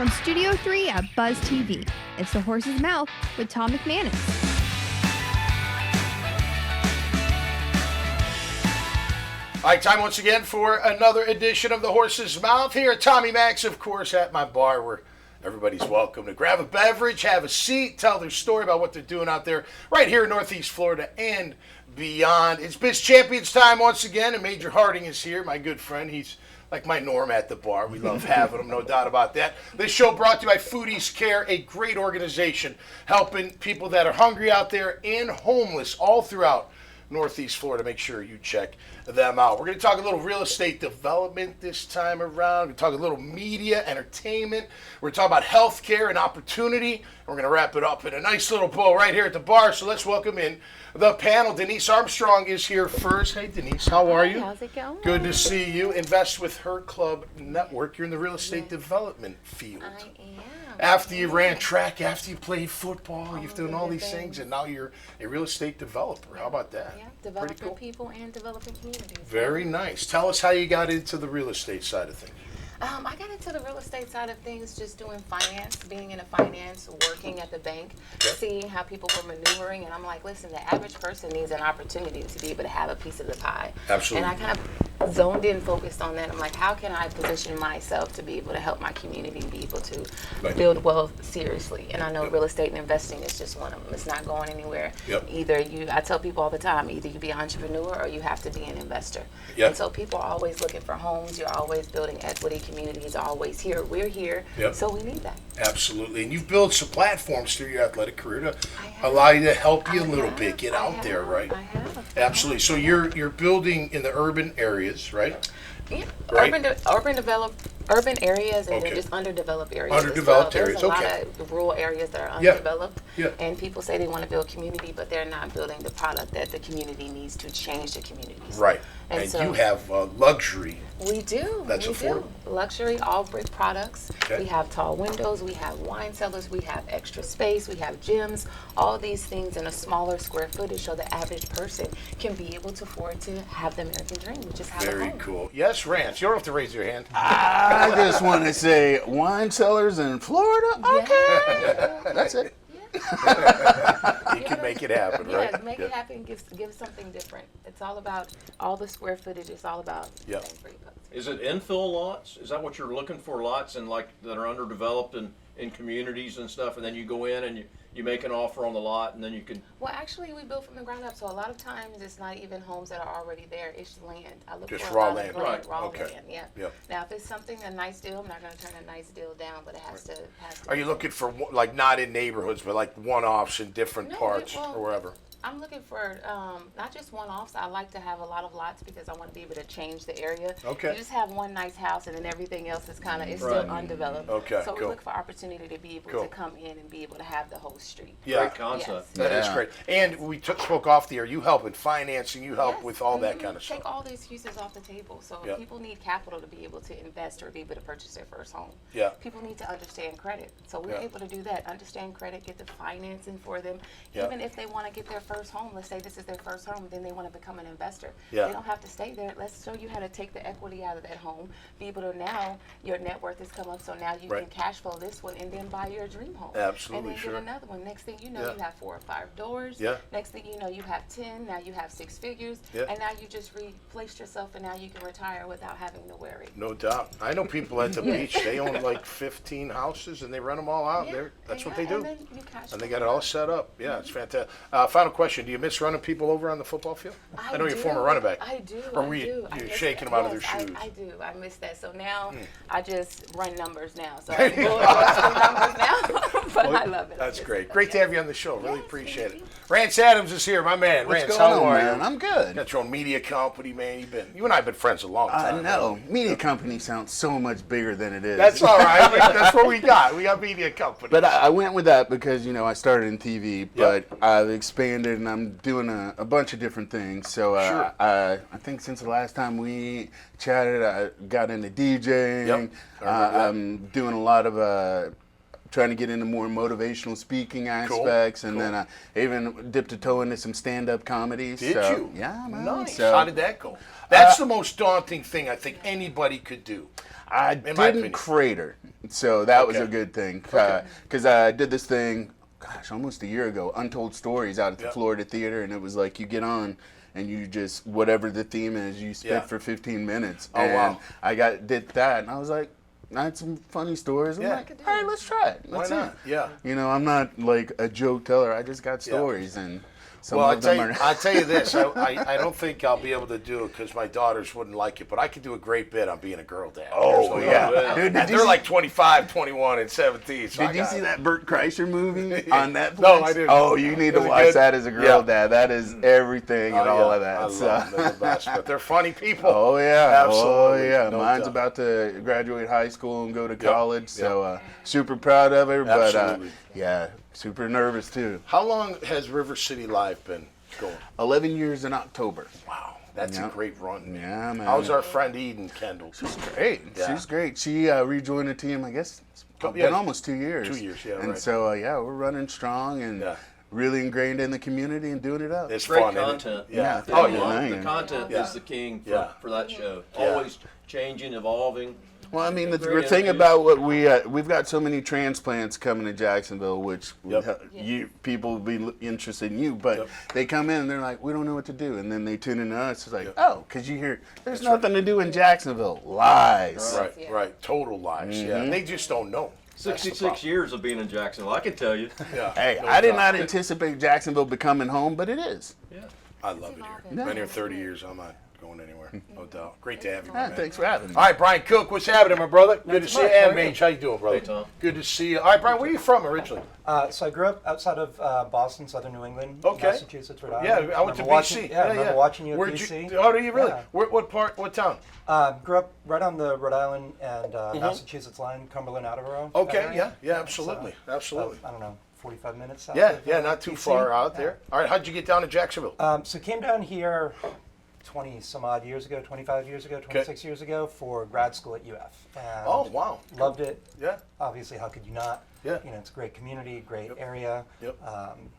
From Studio 3 at Buzz TV, it's The Horse's Mouth with Tom McManus. All right, time once again for another edition of The Horse's Mouth here at Tommy Mac's, of course, at my bar where everybody's welcome to grab a beverage, have a seat, tell their story about what they're doing out there right here in Northeast Florida and beyond. It's Biz Champions time once again, and Major Harding is here, my good friend. He's like my norm at the bar. We love having him, no doubt about that. This show brought to you by Foodies Care, a great organization helping people that are hungry out there and homeless all throughout Northeast Florida. Make sure you check them out. We're going to talk a little real estate development this time around. We're going to talk a little media, entertainment. We're going to talk about healthcare and opportunity. And we're going to wrap it up in a nice little bow right here at the bar. So let's welcome in the panel. Denise Armstrong is here first. Hey, Denise, how are you? How's it going? Good to see you. Invest with Her Club Network. You're in the real estate development field. I am. After you ran track, after you played football, you've done all these things, and now you're a real estate developer. How about that? Yeah, developing people and developing communities. Very nice. Tell us how you got into the real estate side of things. I got into the real estate side of things just doing finance, being in finance, working at the bank, seeing how people were maneuvering, and I'm like, listen, the average person needs an opportunity to be able to have a piece of the pie. Absolutely. And I kind of zoned in, focused on that. I'm like, how can I position myself to be able to help my community be able to build wealth seriously? And I know real estate and investing is just one of them. It's not going anywhere. Either I tell people all the time, either you be an entrepreneur or you have to be an investor. And so people are always looking for homes. You're always building equity. Communities are always here. We're here, so we need that. Absolutely. And you've built some platforms through your athletic career to allow you to help you a little bit get out there, right? I have. Absolutely. So you're building in the urban areas, right? Yeah, Right. urban areas and then just underdeveloped areas. Underdeveloped There's areas, a okay. lot of rural areas that are undeveloped, Yeah. and people say they want to build community, but they're not building the product that the community needs to change the communities. Right. And And so you have luxury. We do. That's we affordable. Do. Luxury, all brick products. Okay. We have tall windows. We have wine cellars. We have extra space. We have gyms. All these things in a smaller square footage, so the average person can be able to afford to have the American dream, which is have a Very home. cool. Yes, Rance. You don't have to raise your hand. I just want to say wine cellars in Florida? Okay. That's it. You can make it happen, right? Yeah, make it happen. Give something different. It's all about all the square footage. It's all about bang for your buck. Is it infill lots? Is that what you're looking for? Lots and like that are underdeveloped in communities and stuff, and then you go in and you make an offer on the lot, and then you can. Well, actually, we build from the ground up, so a lot of times it's not even homes that are already there. It's land. I look Just for raw a lot land. of land, Right. raw Okay. land. Yeah. Yep. Now, if it's something a nice deal, I'm not going to turn a nice deal down, but it has to. Are you looking for like not in neighborhoods, but like one-offs in different No, parts well, or wherever? I'm looking for not just one-offs. I like to have a lot of lots because I want to be able to change the area. Okay. You just have one nice house and then everything else is kind of Right. still undeveloped. Okay, So cool. we look for opportunity to be able Cool. to come in and be able to have the whole street. Yeah. Great concept. That is Yeah. great. And we spoke off the air. You help in financing. You help Yes. with all that Mhm. kind of Take stuff. all the excuses off the table. So Yeah. people need capital to be able to invest or be able to purchase their first home. Yeah. People need to understand credit. So we're Yeah. able to do that. Understand credit, get the financing for them. Yeah. Even if they want to get their first home, let's say this is their first home, then they want to become an investor. Yeah. They don't have to stay there. Let's show you how to take the equity out of that home. Be able to now, your net worth has come up, so now you Right. can cash flow this one and then buy your dream home. Absolutely, And then sure. get another one. Next thing you know, Yeah. you have 4 or 5 doors. Yeah. Next thing you know, you have 10. Now you have 6 figures. Yeah. And now you just replaced yourself, and now you can retire without having to worry. No doubt. I know people at the beach. They own like 15 houses and they rent them all out. Yeah, That's what yeah, they do. and then you cash And they flow got it all set up. Yeah, it's fantastic. Final question: do you miss running people over on the football field? I know you're a do. former running back. I do. Or I were you do. I miss shaking that. them out of their Yes, shoes? I do. I miss that. So now I just run numbers now. So I can go the numbers now. But I love it. That's I miss great. it. Great to have you on the show. Really Yes, appreciate thank it. you. Rance Adams is here, my man. What's Rance, going how on, are man? you? I'm good. Got your own media company, man. You and I have been friends a long time. I know. Media company sounds so much bigger than it is. That's all right. That's what we got. We got media company. But I went with that because, I started in TV, but I've expanded and I'm doing a bunch of different things. So Sure. I think since the last time we chatted, I got into DJing. Yep. I remember that. I'm doing a lot of trying to get into more motivational speaking aspects, and then I even dipped a toe into some stand-up comedy. Did so, you? Yeah, man. Nice. So, How did that go? That's the most daunting thing I think anybody could do. I didn't crater, so that was a good thing. Because I did this thing, gosh, almost a year ago, Untold Stories out at the Florida Theater, and it was like you get on and you just, whatever the theme is, you spit for 15 minutes. Oh, wow. I did that, and I was like, I had some funny stories. I'm like, all right, let's try it. Why not? Yeah. You know, I'm not like a joke teller. I just got stories, and some well, of them are. I'll tell you this. I don't think I'll be able to do it because my daughters wouldn't like it, but I could do a great bit on being a girl dad. Oh, yeah. Dude, they're like 25, 21, and 17. So did you see that Bert Kreischer movie on Netflix? No, I didn't. Oh, you need to watch that as a girl dad. That is everything and all of that. I love them. They're the best, but they're funny people. Oh, yeah. Absolutely. Oh, yeah. No Mine's doubt. about to graduate high school and go to college, so super proud of her. Absolutely. But, yeah, super nervous, too. How long has River City Live been going? 11 years in October. Wow. That's a great run. Yeah, man. How's our friend Eden Kendall? She's great. Yeah. She's great. She rejoined the team, I guess, it's been almost 2 years. 2 years, yeah, And right. so, we're running strong and really ingrained in the community and doing it up. It's Great fun. content. Yeah. Oh, The yeah. content is the king for that show. Yeah. Always changing, evolving. Well, I mean, the Great thing interviews. about what we've got so many transplants coming to Jacksonville, which people will be interested in you, but they come in and they're like, we don't know what to do, and then they tune into us. It's like, because you hear there's nothing to do in Jacksonville. Lies. Right. Total lies. Yeah. They just don't know. 66 years of being in Jacksonville, I can tell you. Yeah. Hey, I did not anticipate Jacksonville becoming home, but it is. Yeah. I love it here. Been here 30 years. I'm not going anywhere. No doubt. Great to have you, man. Thanks for having me. All right, Brian Cook, what's happening, my brother? Good to see you. And Mange, how you doing, brother? Hey, Tom. Good to see you. All right, Brian, where are you from originally? So I grew up outside of Boston, southern New England, Okay. Massachusetts, Rhode Island. Yeah, I went to Remember BC. I remember watching you at Where'd BC. Oh, do you really? Yeah. What part? What town? Grew up right on the Rhode Island and Massachusetts line, Cumberland, Attleboro. Okay, yeah, absolutely. So, Absolutely. I don't know, 45 minutes south Yeah, of, not too BC. far out Yeah. there. All right, how'd you get down to Jacksonville? So came down here 20 some odd years ago, 25 years ago, 26 years ago for grad school at UF. And Oh, wow. loved it. Yeah. Obviously, how could you not? Yeah. You know, it's a great community, great area. Yep.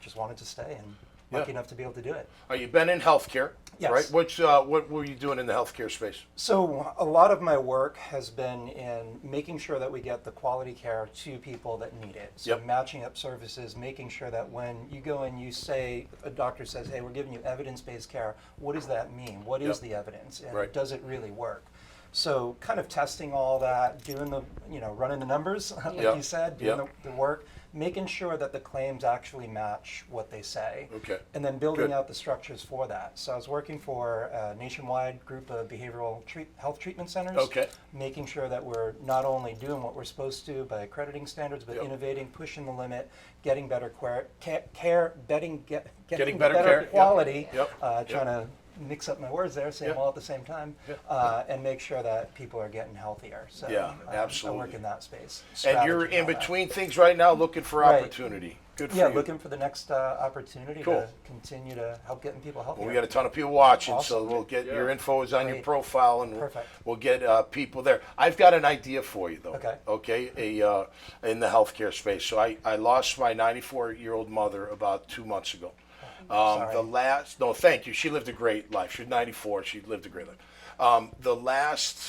Just wanted to stay and lucky enough to be able to do it. You've been in healthcare, Yes. right? What were you doing in the healthcare space? So a lot of my work has been in making sure that we get the quality care to people that need it. So matching up services, making sure that when you go and you say, a doctor says, hey, we're giving you evidence-based care, what does that mean? What is the evidence? And does it really work? So kind of testing all that, doing the, running the numbers, like you said, doing the work, making sure that the claims actually match what they say. Okay. And then building out the structures for that. So I was working for a nationwide group of behavioral health treatment centers. Okay. Making sure that we're not only doing what we're supposed to by accrediting standards, but innovating, pushing the limit, getting better care, getting better care. quality, Yep. trying to mix up my words there, say them all at the same time, and make sure that people are getting healthier. So absolutely. I work in that space. And you're in between things right now looking for opportunity. Good for you. Looking for the next opportunity to continue to help getting people healthier. Well, we got a ton of people watching, so Awesome. we'll get your info is on your profile, and Perfect. we'll get people there. I've got an idea for you, though. Okay. In the healthcare space. So I lost my 94-year-old mother about 2 months ago. Thank you. She lived a great life. She was 94. She lived a great life. The last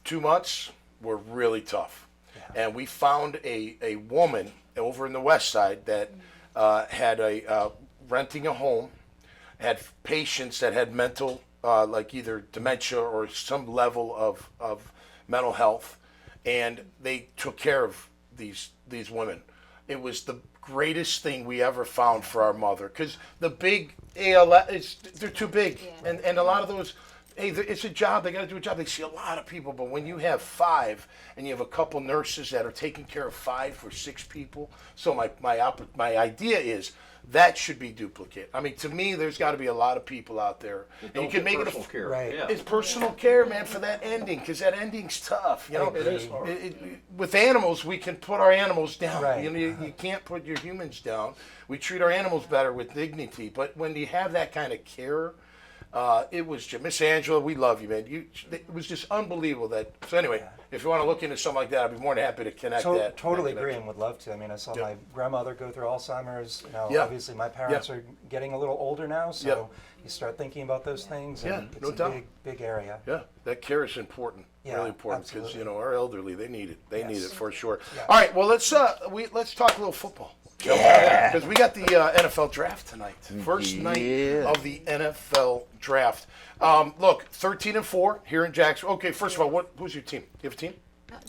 2 months were really tough. And we found a woman over in the west side that had renting a home, had patients that had mental, like either dementia or some level of mental health, and they took care of these women. It was the greatest thing we ever found for our mother, because the big ALS, they're too big, and a lot of those, it's a job, they got to do a job. They see a lot of people, but when you have 5 and you have a couple nurses that are taking care of 5 or 6 people, so my idea is that should be duplicated. I mean, to me, there's got to be a lot of people out there, and you can make it care. Right. Yeah. It's personal care, man, for that ending, because that ending's tough. You know, It is hard. With animals, we can put our animals down. Right. You can't put your humans down. We treat our animals better with dignity, but when you have that kind of care, It was just, Miss Angela, we love you, man. It was just unbelievable so anyway, if you want to look into something like that, I'd be more than happy to connect that. Totally that agree connection. and would love to. I mean, I saw my grandmother go through Alzheimer's. Obviously my parents are getting a little older now, so you start thinking about those things, and it's no a doubt. big area. Yeah, that care is important. Yeah, really important because absolutely. our elderly, they need it. They need Yes. it for sure. Yeah. All right, well let's talk a little football. Yeah, because we got the NFL draft tonight. First night of the NFL draft. Look, 13-4 here in Jacksonville. Okay, first of all, who's your team? You have a team?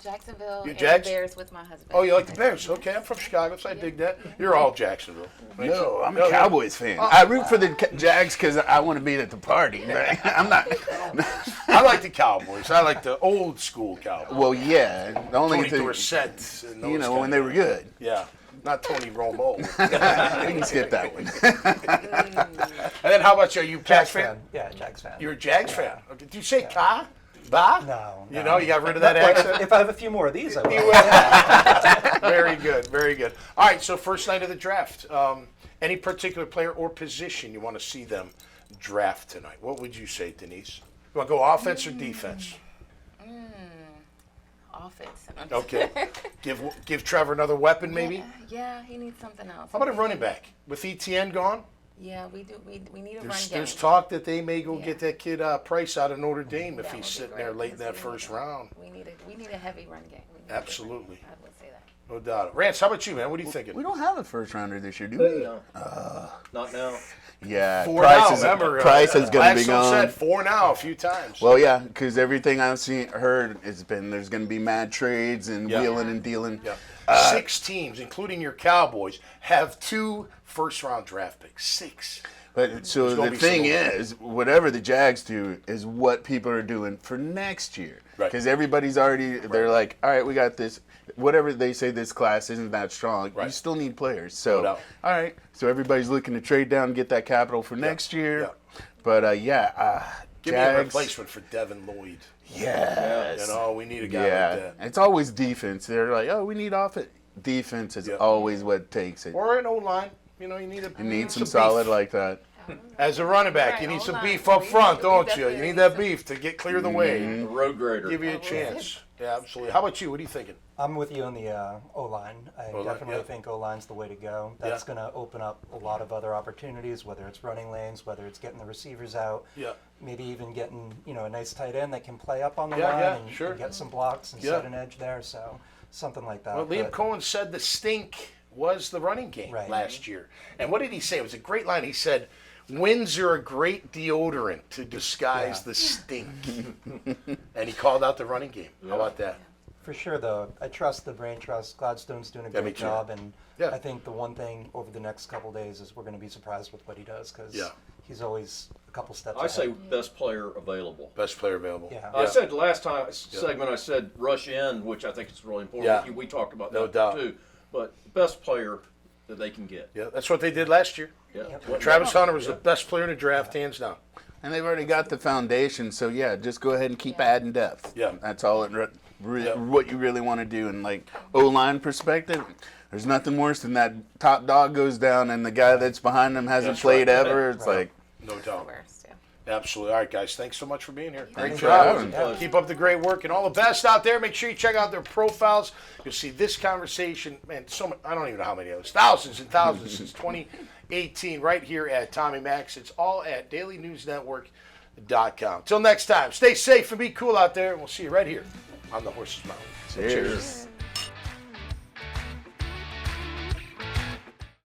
Jacksonville and Jags? Bears with my husband. Oh, you like the Bears? Okay, I'm from Chicago, so I dig that. You're all Jacksonville. No, I'm a Cowboys fan. I root for the Jags because I want to be at the party. Right? I'm not. I like the Cowboys. I like the old school Cowboys. Well, yeah. The only Tony thing, Dorsett. And those when guys. they were good. Yeah, not Tony Romo. We can skip that one. And then how about you? Are you a Jags fan? Yeah, Jags fan. You're a Jags fan. Okay. Did you say Ka? Ba? No. You got rid of that accent? If I have a few more of these, I will. Very good, very good. All right, so first night of the draft. Any particular player or position you want to see them draft tonight? What would you say, Denise? You want to go offense or defense? Offense. Okay. Give Trevor another weapon, maybe? Yeah, he needs something else. How about a running back? With ETN gone? Yeah, we do. We need a run game. There's talk that they may go get that kid Price out of Notre Dame if That he's would be sitting great, there late in because that we need first a- round. We need a heavy run game. We need a Absolutely. I would say that. No doubt. Rance, how about you, man? What are you thinking? We don't have a first rounder this year, do we? No. Not now. Yeah. Four Price now, is remember? Price is going to be Blackstone gone. said 4 now a few times. Well, yeah, because everything I've heard has been there's going to be mad trades and wheeling and dealing. Yeah. 6 teams, including your Cowboys, have 2 first-round draft picks. 6. But so There's gonna the be thing some is, whatever the Jags do is what people are doing for next year. Right. Because everybody's already, they're like, all right, we got this. Whatever they say this class isn't that strong, Right. you still need players. So, No doubt. all right. So everybody's looking to trade down and get that capital for next year. Yeah. But, Give me a Jags, replacement for Devin Lloyd. Yes. We need a guy Yeah. like that. It's always defense. They're like, oh, we need offense. Defense is always what takes it. Or an O-line. You need some solid beef. like that. As a running back, you Right, need some O-line. beef up front, We don't you? definitely You need need that some- beef to get clear the way. The road grader. Give you a chance. Yeah, absolutely. How about you? What are you thinking? I'm with you on the O-line. I O-line, definitely yeah. think O-line's the way to go. That's going to open up a lot of other opportunities, whether it's running lanes, whether it's getting the receivers out, Yeah. maybe even getting a nice tight end that can play up on the Yeah, line yeah, and sure. get some blocks and Yeah. set an edge there. So something like that. Well, Liam But- Cohen said the stink was the running game Right. last year. And what did he say? It was a great line. He said, wins are a great deodorant to disguise the stink. And he called out the running game. How about that? For sure, though, I trust the brain trust. Gladstone's doing a Yeah, me great too. job, and Yeah. I think the one thing over the next couple days is we're going to be surprised with what he does because Yeah. he's always a couple steps I say ahead. best player available. Best player available. Yeah. I said last time segment, I said rush in, which I think is really important. Yeah. We talked about No that doubt. too. But best player that they can get. Yeah, that's what they did last year. Yeah. Travis Hunter was the best player in the draft, hands down. And they've already got the foundation, so yeah, just go ahead and keep adding depth. Yeah. That's all what you really want to do. And like O-line perspective, there's nothing worse than that top dog goes down and the guy that's behind him hasn't That's played right. ever. It's Right. like, No doubt. Worst, yeah. Absolutely. All right, guys. Thanks so much for being here. Great Thanks for job. having me. Yeah. Keep up the great work and all the best out there. Make sure you check out their profiles. You'll see this conversation, man, I don't even know how many others, thousands and thousands since 2018 right here at Tommy Max. It's all at dailynewsnetwork.com. Till next time, stay safe and be cool out there, and we'll see you right here on the Horse's Mouth. cheers.